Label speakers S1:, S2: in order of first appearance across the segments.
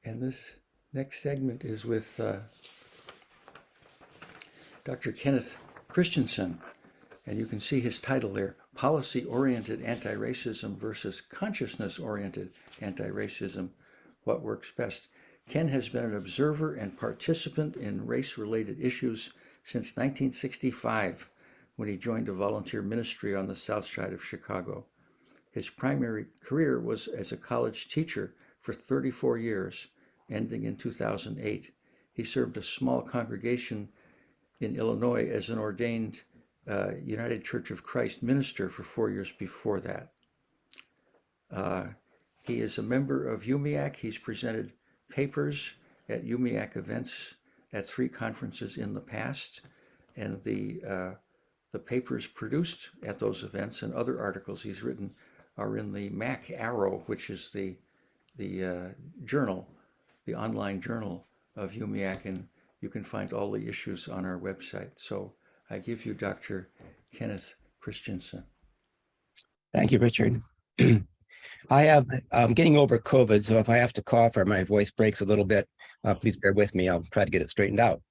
S1: And this next segment is with Dr. Kenneth Christiansen. And you can see his title there, Policy-Oriented Anti-Racism versus Consciousness-Oriented Anti-Racism, What Works Best. Ken has been an observer and participant in race-related issues since 1965, when he joined a volunteer ministry on the south side of Chicago. His primary career was as a college teacher for 34 years, ending in 2008. He served a small congregation in Illinois as an ordained United Church of Christ minister for 4 years before that. He is a member of UUA'S. He's presented papers at UUA'S events at 3 conferences in the past, and the papers produced at those events and other articles he's written are in the Mac Arrow, which is the journal, the online journal of UUA'S, and you can find all the issues on our website. So I give you Dr. Kenneth Christiansen.
S2: Thank you, Richard. I'm getting over COVID, so if I have to cough or my voice breaks a little bit, please bear with me. I'll try to get it straightened out.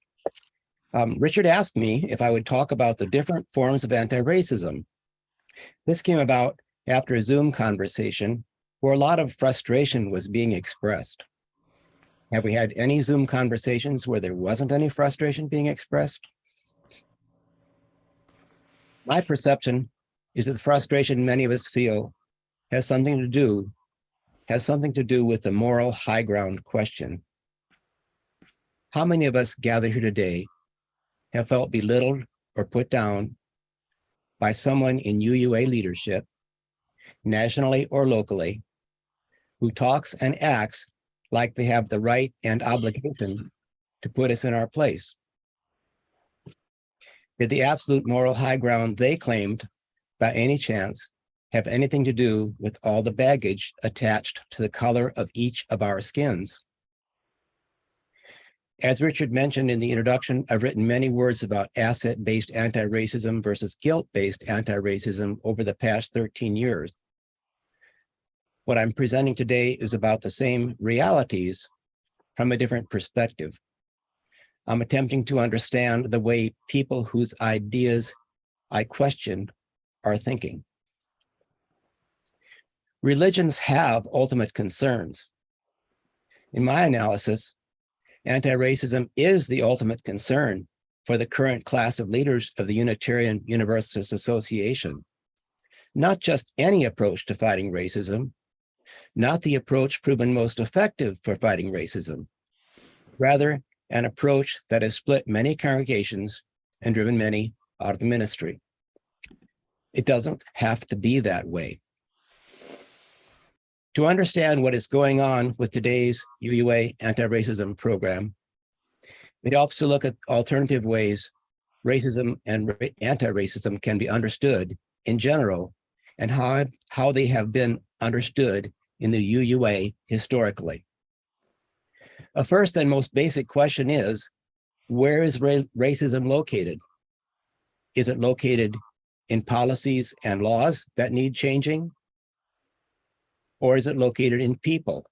S2: Richard asked me if I would talk about the different forms of anti-racism. This came about after a Zoom conversation where a lot of frustration was being expressed. Have we had any Zoom conversations where there wasn't any frustration being expressed? My perception is that the frustration many of us feel has something to do with the moral high ground question. How many of us gathered here today have felt belittled or put down by someone in UUA leadership, nationally or locally, who talks and acts like they have the right and obligation to put us in our place? Did the absolute moral high ground they claimed, by any chance, have anything to do with all the baggage attached to the color of each of our skins? As Richard mentioned in the introduction, I've written many words about asset-based anti-racism versus guilt-based anti-racism over the past 13 years. What I'm presenting today is about the same realities from a different perspective. I'm attempting to understand the way people whose ideas I question are thinking. Religions have ultimate concerns. In my analysis, anti-racism is the ultimate concern for the current class of leaders of the Unitarian Universalist Association. Not just any approach to fighting racism, not the approach proven most effective for fighting racism, rather an approach that has split many congregations and driven many out of the ministry. It doesn't have to be that way. To understand what is going on with today's UUA anti-racism program, it helps to look at alternative ways racism and anti-racism can be understood in general and how they have been understood in the UUA historically. A first and most basic question is, where is racism located? Is it located in policies and laws that need changing? Or is it located in people?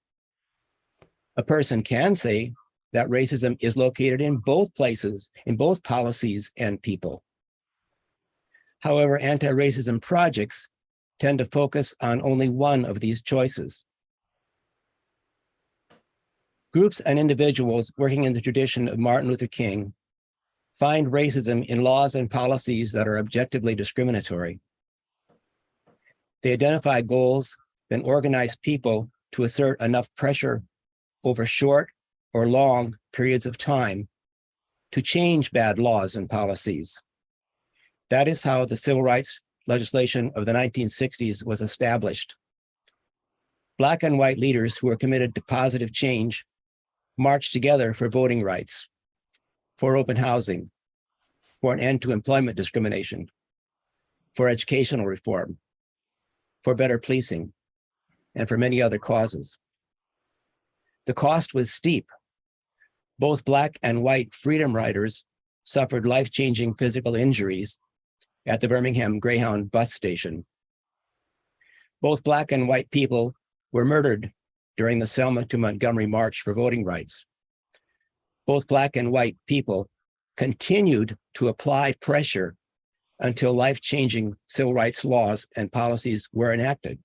S2: A person can say that racism is located in both places, in both policies and people. However, anti-racism projects tend to focus on only one of these choices. Groups and individuals working in the tradition of Martin Luther King find racism in laws and policies that are objectively discriminatory. They identify goals and organize people to assert enough pressure over short or long periods of time to change bad laws and policies. That is how the civil rights legislation of the 1960s was established. Black and white leaders who were committed to positive change marched together for voting rights, for open housing, for an end to employment discrimination, for educational reform, for better policing, and for many other causes. The cost was steep. Both Black and white freedom riders suffered life-changing physical injuries at the Birmingham Greyhound bus station. Both Black and white people were murdered during the Selma to Montgomery March for voting rights. Both Black and white people continued to apply pressure until life-changing civil rights laws and policies were enacted.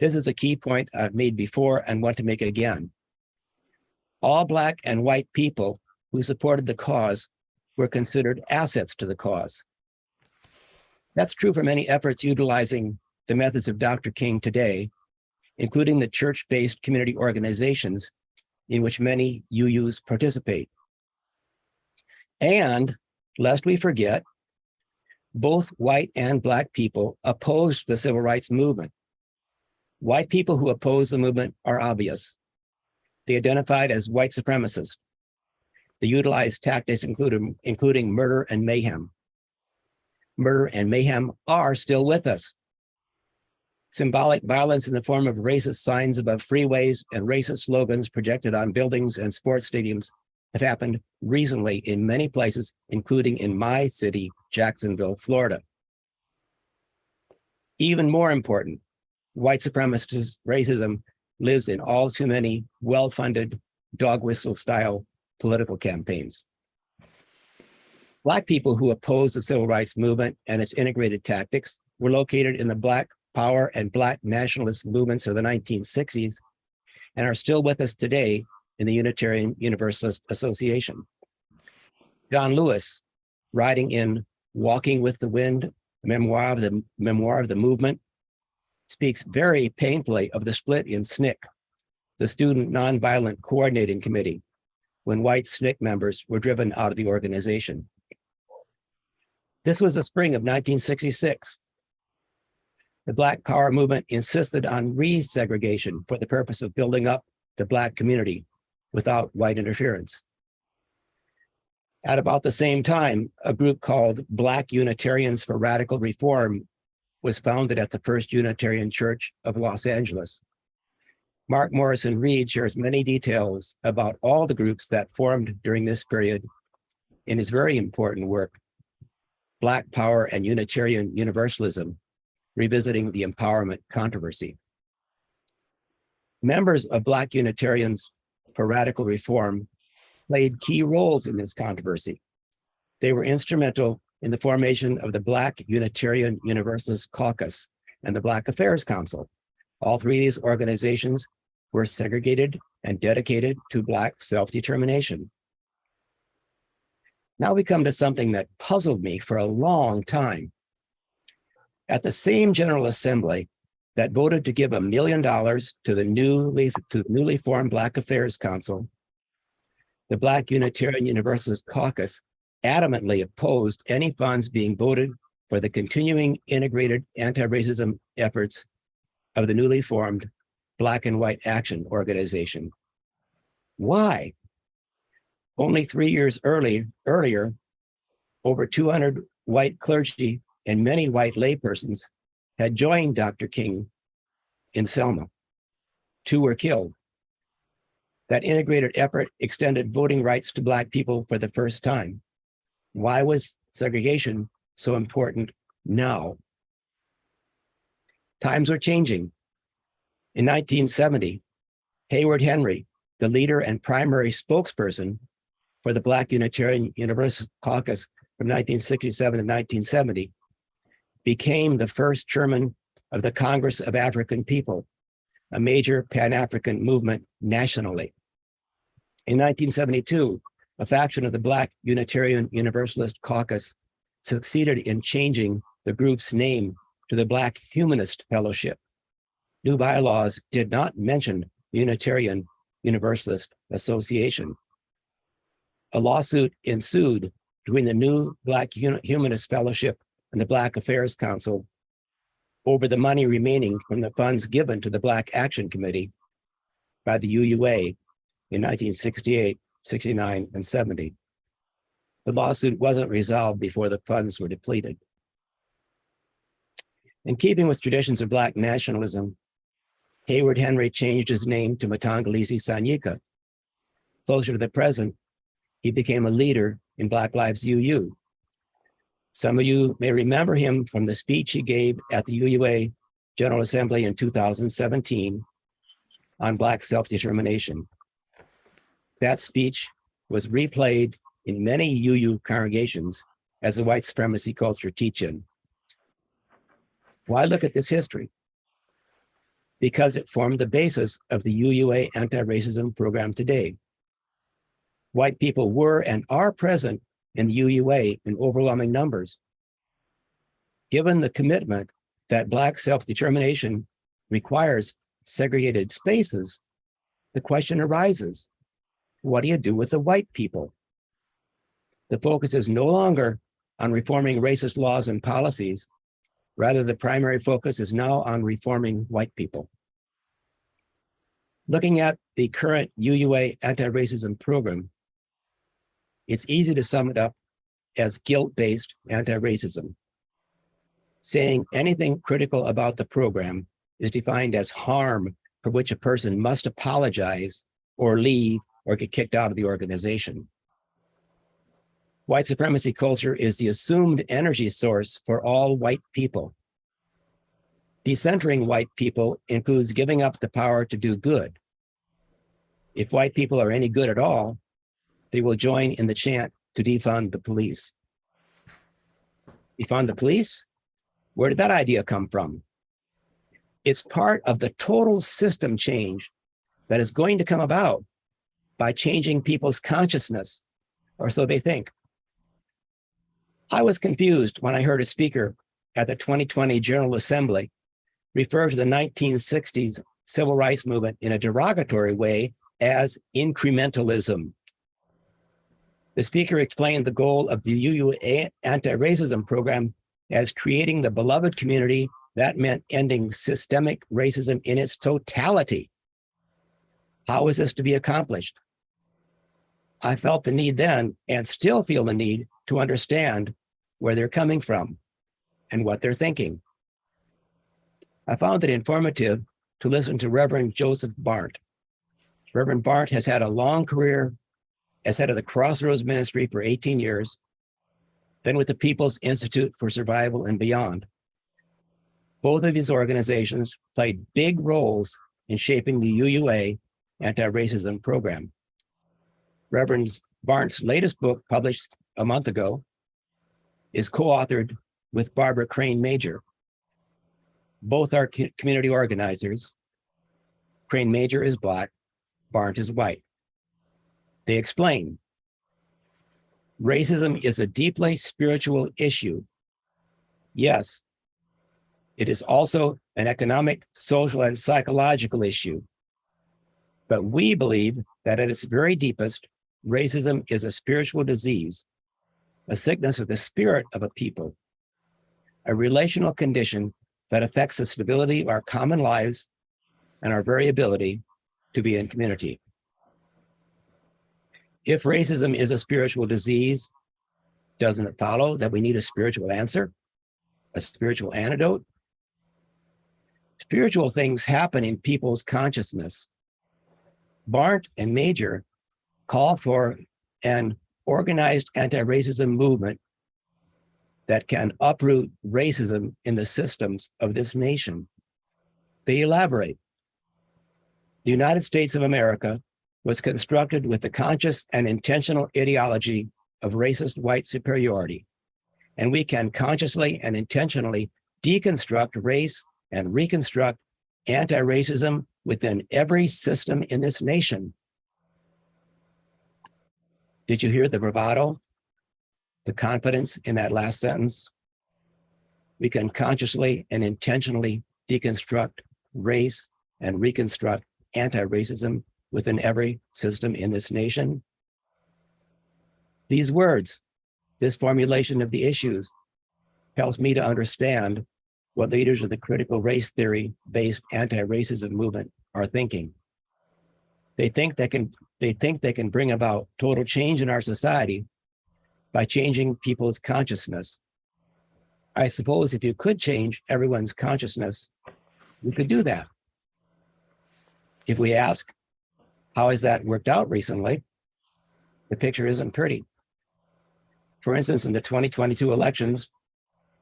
S2: This is a key point I've made before and want to make again. All Black and white people who supported the cause were considered assets to the cause. That's true for many efforts utilizing the methods of Dr. King today, including the church-based community organizations in which many UUs participate. And lest we forget, both white and Black people opposed the civil rights movement. White people who opposed the movement are obvious. They identified as white supremacists. They utilized tactics including murder and mayhem. Murder and mayhem are still with us. Symbolic violence in the form of racist signs above freeways and racist slogans projected on buildings and sports stadiums have happened recently in many places, including in my city, Jacksonville, Florida. Even more important, white supremacist racism lives in all too many well-funded dog whistle style political campaigns. Black people who opposed the civil rights movement and its integrated tactics were located in the Black Power and Black nationalist movements of the 1960s and are still with us today in the Unitarian Universalist Association. John Lewis, writing in Walking with the Wind, a memoir of the movement, speaks very painfully of the split in SNCC, the Student Nonviolent Coordinating Committee, when white SNCC members were driven out of the organization. This was the spring of 1966. The Black Power movement insisted on resegregation for the purpose of building up the Black community without white interference. At about the same time, a group called Black Unitarians for Radical Reform was founded at the First Unitarian Church of Los Angeles. Mark Morrison Reed shares many details about all the groups that formed during this period in his very important work, Black Power and Unitarian Universalism, Revisiting the Empowerment Controversy. Members of Black Unitarians for Radical Reform played key roles in this controversy. They were instrumental in the formation of the Black Unitarian Universalist Caucus and the Black Affairs Council. All three of these organizations were segregated and dedicated to Black self-determination. Now we come to something that puzzled me for a long time. At the same General Assembly that voted to give $1 million to the newly formed Black Affairs Council, the Black Unitarian Universalist Caucus adamantly opposed any funds being voted for the continuing integrated anti-racism efforts of the newly formed Black and White Action Organization. Why? Only 3 years earlier, over 200 white clergy and many white laypersons had joined Dr. King in Selma. 2 were killed. That integrated effort extended voting rights to Black people for the first time. Why was segregation so important now? Times were changing. In 1970, Hayward Henry, the leader and primary spokesperson for the Black Unitarian Universalist Caucus from 1967 to 1970, became the first chairman of the Congress of African People, a major Pan-African movement nationally. In 1972, a faction of the Black Unitarian Universalist Caucus succeeded in changing the group's name to the Black Humanist Fellowship. New bylaws did not mention the Unitarian Universalist Association. A lawsuit ensued between the new Black Humanist Fellowship and the Black Affairs Council over the money remaining from the funds given to the Black Action Committee by the UUA in 1968, 69, and 70. The lawsuit wasn't resolved before the funds were depleted. In keeping with traditions of Black nationalism, Hayward Henry changed his name to Matangalizi Sanyika. Closer to the present, he became a leader in Black Lives UU. Some of you may remember him from the speech he gave at the UUA General Assembly in 2017, on Black self-determination. That speech was replayed in many UU congregations as a white supremacy culture teach-in. Why look at this history? Because it formed the basis of the UUA anti-racism program today. White people were and are present in the UUA in overwhelming numbers. Given the commitment that Black self-determination requires segregated spaces, the question arises, what do you do with the white people? The focus is no longer on reforming racist laws and policies. Rather, the primary focus is now on reforming white people. Looking at the current UUA anti-racism program, it's easy to sum it up as guilt-based anti-racism. Saying anything critical about the program is defined as harm for which a person must apologize or leave or get kicked out of the organization. White supremacy culture is the assumed energy source for all white people. Decentering white people includes giving up the power to do good. If white people are any good at all, they will join in the chant to defund the police. Defund the police? Where did that idea come from? It's part of the total system change that is going to come about by changing people's consciousness, or so they think. I was confused when I heard a speaker at the 2020 General Assembly refer to the 1960s civil rights movement in a derogatory way as incrementalism. The speaker explained the goal of the UUA anti-racism program as creating the beloved community that meant ending systemic racism in its totality. How is this to be accomplished? I felt the need then, and still feel the need, to understand where they're coming from and what they're thinking. I found it informative to listen to Reverend Joseph Barnt. Reverend Barnt has had a long career as head of the Crossroads Ministry for 18 years, then with the People's Institute for Survival and Beyond. Both of these organizations played big roles in shaping the UUA anti-racism program. Reverend Barnt's latest book, published a month ago, is co-authored with Barbara Crane Major. Both are community organizers. Crane Major is Black, Barnt is white. They explain, racism is a deeply spiritual issue. Yes, it is also an economic, social, and psychological issue. But we believe that at its very deepest, racism is a spiritual disease, a sickness of the spirit of a people, a relational condition that affects the stability of our common lives and our very ability to be in community. If racism is a spiritual disease, doesn't it follow that we need a spiritual answer, a spiritual antidote? Spiritual things happen in people's consciousness. Barnt and Major call for an organized anti-racism movement that can uproot racism in the systems of this nation. They elaborate. The United States of America was constructed with the conscious and intentional ideology of racist white superiority, and we can consciously and intentionally deconstruct race and reconstruct anti-racism within every system in this nation. Did you hear the bravado, the confidence in that last sentence? We can consciously and intentionally deconstruct race and reconstruct anti-racism within every system in this nation. These words, this formulation of the issues, helps me to understand what leaders of the critical race theory-based anti-racism movement are thinking. They think they can bring about total change in our society by changing people's consciousness. I suppose if you could change everyone's consciousness, you could do that. If we ask, how has that worked out recently? The picture isn't pretty. For instance, in the 2022 elections,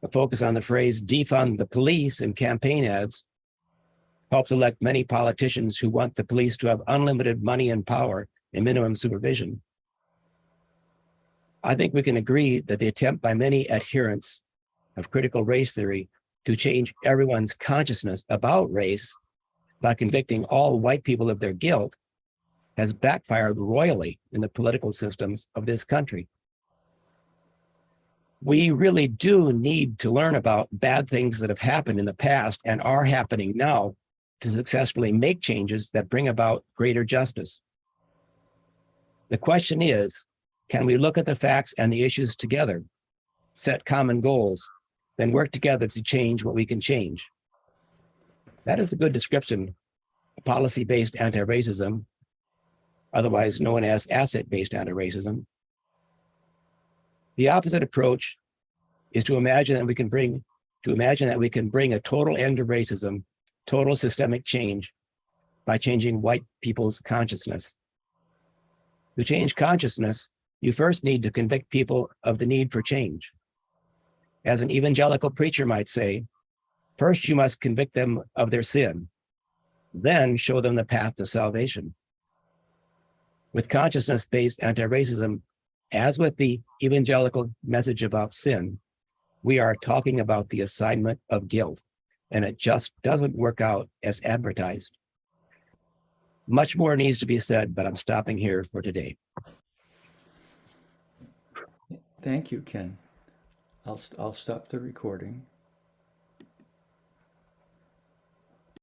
S2: a focus on the phrase defund the police in campaign ads helps elect many politicians who want the police to have unlimited money and power and minimum supervision. I think we can agree that the attempt by many adherents of critical race theory to change everyone's consciousness about race by convicting all white people of their guilt has backfired royally in the political systems of this country. We really do need to learn about bad things that have happened in the past and are happening now to successfully make changes that bring about greater justice. The question is, can we look at the facts and the issues together, set common goals, then work together to change what we can change? That is a good description of policy-based anti-racism, otherwise known as asset-based anti-racism. The opposite approach is to imagine that we can bring a total end to racism, total systemic change by changing white people's consciousness. To change consciousness, you first need to convict people of the need for change. As an evangelical preacher might say, first you must convict them of their sin, then show them the path to salvation. With consciousness-based anti-racism, as with the evangelical message about sin, we are talking about the assignment of guilt, and it just doesn't work out as advertised. Much more needs to be said, but I'm stopping here for today.
S1: Thank you, Ken. I'll stop the recording.